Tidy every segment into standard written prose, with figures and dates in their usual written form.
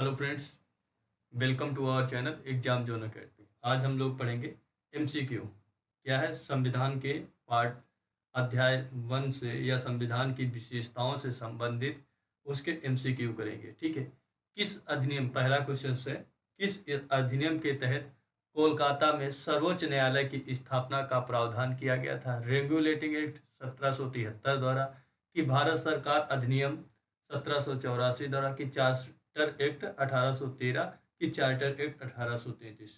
Hello friends, welcome to our channel exam zone academy. आज हम लोग पढ़ेंगे एमसीक्यू। क्या है? संविधान के पार्ट अध्याय 1 से या संविधान की विशेषताओं से संबंधित उसके एमसीक्यू करेंगे। ठीक है। किस अधिनियम, पहला क्वेश्चन है, किस अधिनियम के तहत कोलकाता में सर्वोच्च न्यायालय की स्थापना का प्रावधान किया गया था? रेगुलेटिंग एक्ट 1773 द्वारा, कि भारत सरकार अधिनियम 1784 द्वारा, कि चार्टर एक्ट 1813, कि चार्टर एक्ट 1833?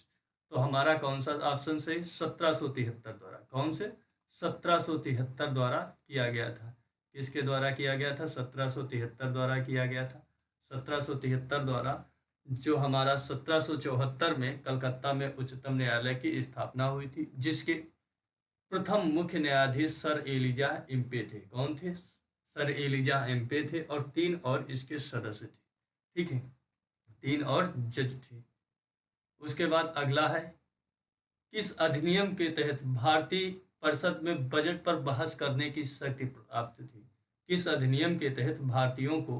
तो हमारा कौन सा ऑप्शन सही? 1773 द्वारा। कौन से? 1773 द्वारा किया गया था। किसके द्वारा किया गया था? 1773 द्वारा किया गया था। 1773 द्वारा जो हमारा 1774 में कलकत्ता में उच्चतम न्यायालय की स्थापना हुई थी, जिसके प्रथम मुख्य न्यायाधीश सर एलिजा इम्पे थे। कौन थे? सर एलिजा एम्पे थे, और 3 और इसके सदस्य थे। ठीक है, 3 और जज थे। उसके बाद अगला है, किस अधिनियम के तहत भारतीय संसद में बजट पर बहस करने की शक्ति प्राप्त थी? किस अधिनियम के तहत भारतीयों को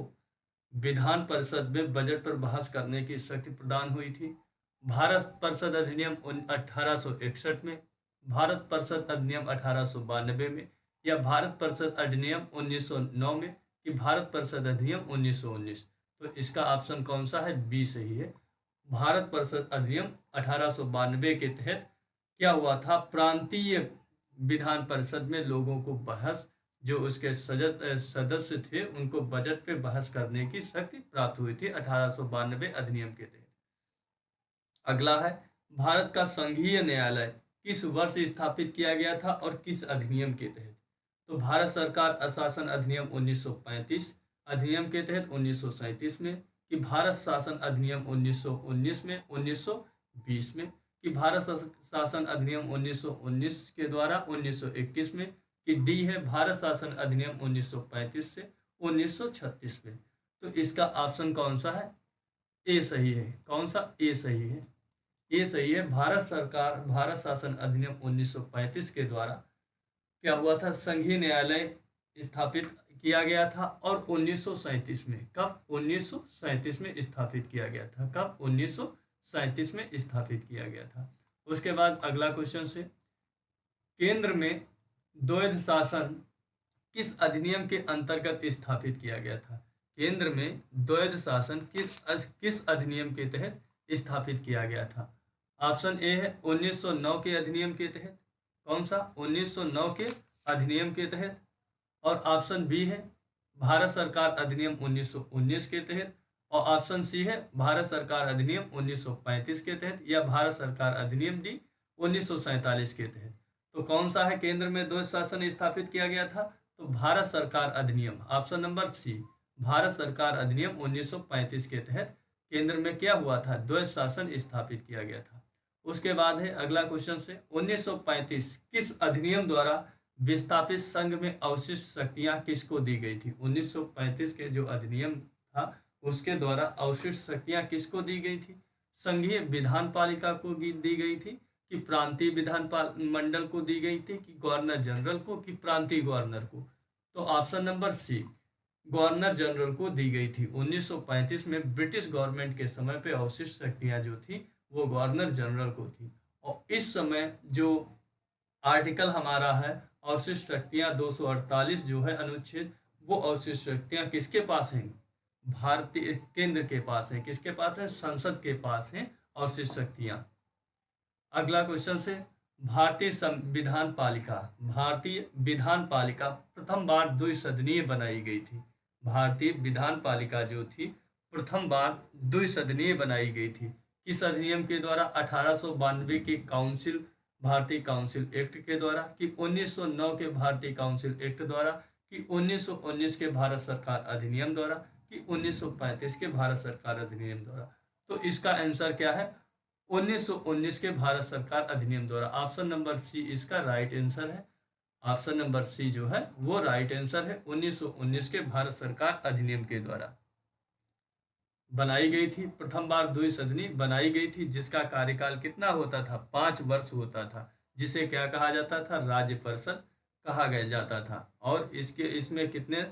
विधान परिषद में बजट पर बहस करने की शक्ति प्रदान हुई थी? भारत परिषद अधिनियम 1861 में, भारत परिषद अधिनियम 1892 में, या भारत परिषद अधिनियम 1909 में, कि भारत परिषद अधिनियम 1919? तो इसका ऑप्शन कौन सा है? बी सही है। भारत परिषद अधिनियम 1892 के तहत क्या हुआ था? प्रांतीय विधान परिषद में लोगों को बहस, जो उसके सदस्य थे, उनको बजट पे बहस करने की शक्ति प्राप्त हुई थी 1892 अधिनियम के तहत। अगला है, भारत का संघीय न्यायालय किस वर्ष स्थापित किया गया था और किस अधिनियम के तहत? तो भारत सरकार अशासन अधिनियम 1935 अधिनियम के तहत 1937 में, कि भारत शासन अधिनियम 1919 में, 1920 में, कि भारत शासन अधिनियम 1919 के द्वारा 1921 में, कि डी है भारत शासन अधिनियम 1935 से 1936 में? तो इसका ऑप्शन कौन सा है? ए सही है। कौन सा? ए सही है। ए सही है। भारत शासन अधिनियम 1935 के द्वारा क्या हुआ था? संघीय न्यायालय स्थापित किया गया था, और 1937 में, कब? 1937 में स्थापित किया गया था। कब? 1937 में स्थापित किया गया था। उसके बाद अगला क्वेश्चन से, केंद्र में द्वैध शासन किस अधिनियम के अंतर्गत स्थापित किया गया था? केंद्र में द्वैध शासन किस अधिनियम के तहत स्थापित किया गया था? ऑप्शन ए है 1909 के अधिनियम के तहत। कौन सा? 1909 के अधिनियम के तहत। और ऑप्शन बी है भारत सरकार अधिनियम 1919 के तहत। और ऑप्शन सी है भारत सरकार अधिनियम 1935 के तहत, या भारत सरकार अधिनियम डी 1947 के तहत। तो कौन सा है केंद्र में द्वैध शासन स्थापित किया गया था? तो भारत सरकार अधिनियम, ऑप्शन नंबर सी, भारत सरकार अधिनियम 1935 के तहत केंद्र में क्या हुआ था? द्वैध शासन स्थापित किया गया था। उसके बाद है अगला क्वेश्चन से, 1935 किस अधिनियम द्वारा विस्थापित संघ में अवशिष्ट शक्तियां किसको दी गई थी? 1935 के जो अधिनियम था, उसके द्वारा अवशिष्ट शक्तियां किसको दी गई थी? संघीय विधान पालिका को दी गई थी, कि प्रांतीय विधान मंडल को दी गई थी, कि गवर्नर जनरल को, कि प्रांतीय गवर्नर को? तो option number C, governor general को दी गई थी। 1935 में ब्रिटिश गवर्नमेंट के समय पे अवशिष्ट शक्तियां जो थी वो गवर्नर जनरल को थी। और इस समय जो आर्टिकल हमारा है अवशिष्ट शक्तियां 248 जो है अनुच्छेद, वो अवशिष्ट शक्तियां किसके पास हैं? भारतीय केंद्र के पास है। किसके पास है? संसद के पास है अवशिष्ट शक्तियां। अगला क्वेश्चन से, भारतीय विधान पालिका प्रथम बार द्विसदनीय बनाई गई थी। भारतीय विधान पालिका जो थी प्रथम बार द्विसदनीय बनाई गई थी। किस अधिनियम के द्वारा? 1892 के भारतीय काउंसिल एक्ट के द्वारा, कि 1909 के भारतीय काउंसिल एक्ट द्वारा, कि 1919 के भारत सरकार अधिनियम द्वारा, कि 1935 के भारत सरकार अधिनियम द्वारा? तो इसका आंसर क्या है? 1919 के भारत सरकार अधिनियम द्वारा। ऑप्शन नंबर सी इसका राइट आंसर है। ऑप्शन नंबर सी जो है वो राइट आंसर है। 1919 के भारत सरकार अधिनियम के द्वारा बनाई गई थी। प्रथम बार द्विसदनी बनाई गई थी, जिसका कार्यकाल कितना होता था? 5 वर्ष होता था, जिसे क्या कहा जाता था? राज्य परिषद कहा जाता था। और इसमें कितने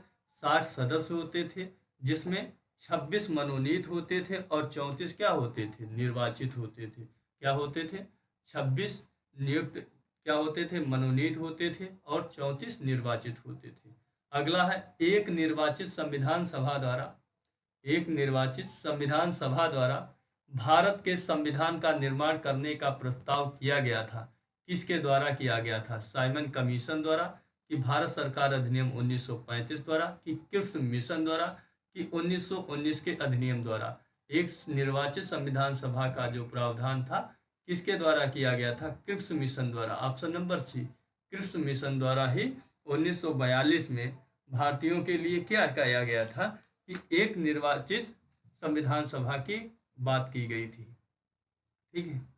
60 सदस्य होते थे, जिसमें 26 मनोनीत होते थे और 34 क्या होते थे, निर्वाचित होते थे। क्या होते थे, 26 नियुक्त क्या होते थे, मनोनीत होते थे और 34 निर्वाचित होते थे। अगला है एक निर्वाचित संविधान सभा द्वारा भारत के संविधान का निर्माण करने का प्रस्ताव किया गया था। किसके द्वारा किया गया था, साइमन कमीशन द्वारा, कि भारत सरकार अधिनियम 1935 द्वारा, कि क्रिप्स मिशन द्वारा, कि 1919 के अधिनियम द्वारा। एक निर्वाचित संविधान सभा का जो प्रावधान था किसके द्वारा किया गया था, क्रिप्स मिशन द्वारा। Option number C, Cripps mission द्वारा ही 1942 में भारतीयों के लिए क्या किया गया था कि एक निर्वाचित संविधान सभा की बात की गई थी। ठीक है,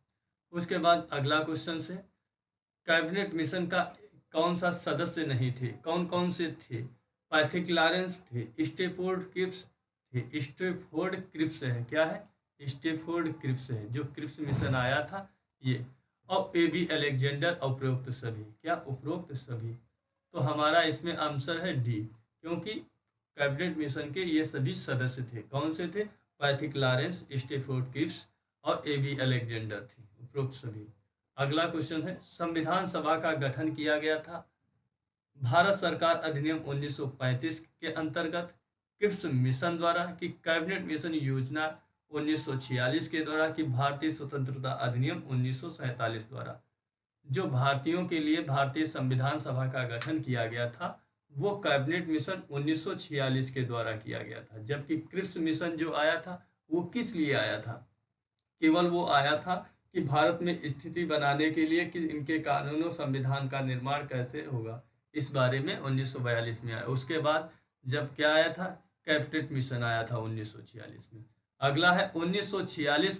उसके बाद अगला क्वेश्चन से, कैबिनेट मिशन का कौन सा सदस्य नहीं थे, कौन कौन से थे, पैथिक लॉरेंस थे, स्टेफोर्ड क्रिप्स थे, स्टेफोर्ड क्रिप्स है, क्या है, स्टेफोर्ड क्रिप्स है जो क्रिप्स मिशन आया था ये, और एबी अलेक्जेंडर, उपरोक्त सभी, क्या उपरोक्त सभी। तो हमारा इसमें आंसर है डी, क्योंकि कैबिनेट मिशन के ये सभी सदस्य थे, कौन से थे, पैथिक लॉरेंस, स्टेफोर्ड क्रिप्स और एबी अलेक्जेंडर थे, उपरोक्त सभी। अगला क्वेश्चन है, संविधान सभा का गठन किया गया था भारत सरकार अधिनियम 1935 के अंतर्गत, क्रिप्स मिशन द्वारा, कि कैबिनेट मिशन योजना 1946 के द्वारा, कि भारतीय स्वतंत्रता अधिनियम 1947 द्वारा। जो भारतीयों के लिए भारतीय संविधान सभा का गठन किया गया था वो कैबिनेट मिशन 1946 के द्वारा किया गया था, जबकि क्रिप्स मिशन जो आया था वो किस लिए आया था, केवल वो आया था कि भारत में स्थिति बनाने के लिए कि इनके कानूनों संविधान का निर्माण कैसे होगा, इस बारे में 1942 में आया। उसके बाद जब क्या आया था, कैबिनेट मिशन आया था 1946 में। अगला है 1946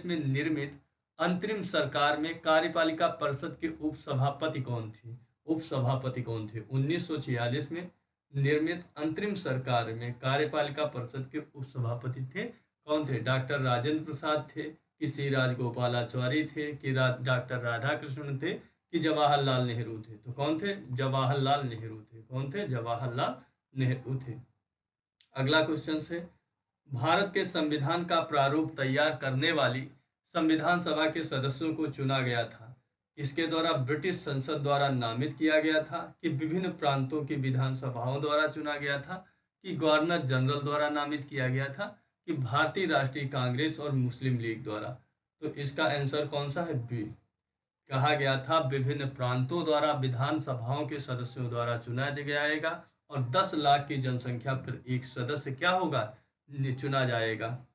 में निर्मित अंतरिम सरकार में कार्यपालिका परिषद के उपसभापति कौन थे, उपसभापति कौन थे। 1946 में निर्मित अंतरिम सरकार में कार्यपालिका परिषद के उपसभापति थे, कौन थे, डॉक्टर राजेंद्र प्रसाद थे, कि सी राजगोपालाचारी थे, कि डॉक्टर राधाकृष्णन थे, कि जवाहरलाल नेहरू थे। तो कौन थे, जवाहरलाल नेहरू थे, कौन थे, जवाहरलाल नेहरू थे। अगला क्वेश्चन से, भारत के संविधान का प्रारूप तैयार करने वाली संविधान सभा के सदस्यों को चुना गया था, इसके द्वारा ब्रिटिश संसद द्वारा नामित किया गया था, कि विभिन्न प्रांतों की विधानसभाओं द्वारा चुना गया था, कि गवर्नर जनरल द्वारा नामित किया गया था, कि भारतीय राष्ट्रीय कांग्रेस और मुस्लिम लीग द्वारा। तो इसका आंसर कौन सा है, बी। कहा गया था विभिन्न प्रांतों द्वारा विधानसभाओं के सदस्यों द्वारा चुना जाएगा और 10 लाख की जनसंख्या पर एक सदस्य क्या होगा, चुना जाएगा।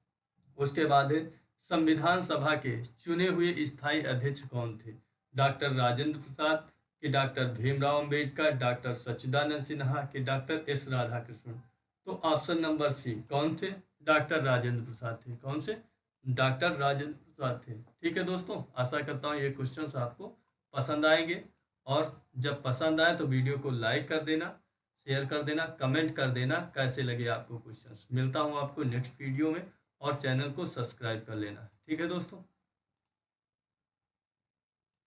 उसके बाद संविधान सभा के चुने हुए स्थायी अध्यक्ष कौन थे, डॉक्टर राजेंद्र प्रसाद, कि डॉक्टर भीमराव अंबेडकर, डॉक्टर सच्चिदानंद सिन्हा, कि डॉक्टर एस राधाकृष्णन। तो ऑप्शन नंबर सी कौन थे, डॉक्टर राजेंद्र प्रसाद थे, कौन से, डॉक्टर राजेंद्र प्रसाद थे। ठीक है दोस्तों, आशा करता हूँ ये क्वेश्चंस आपको पसंद आएंगे, और जब पसंद आए तो वीडियो को लाइक कर देना, शेयर कर देना, कमेंट कर देना कैसे लगे आपको क्वेश्चंस। मिलता हूँ आपको नेक्स्ट वीडियो में, और चैनल को सब्सक्राइब कर लेना। ठीक है दोस्तों।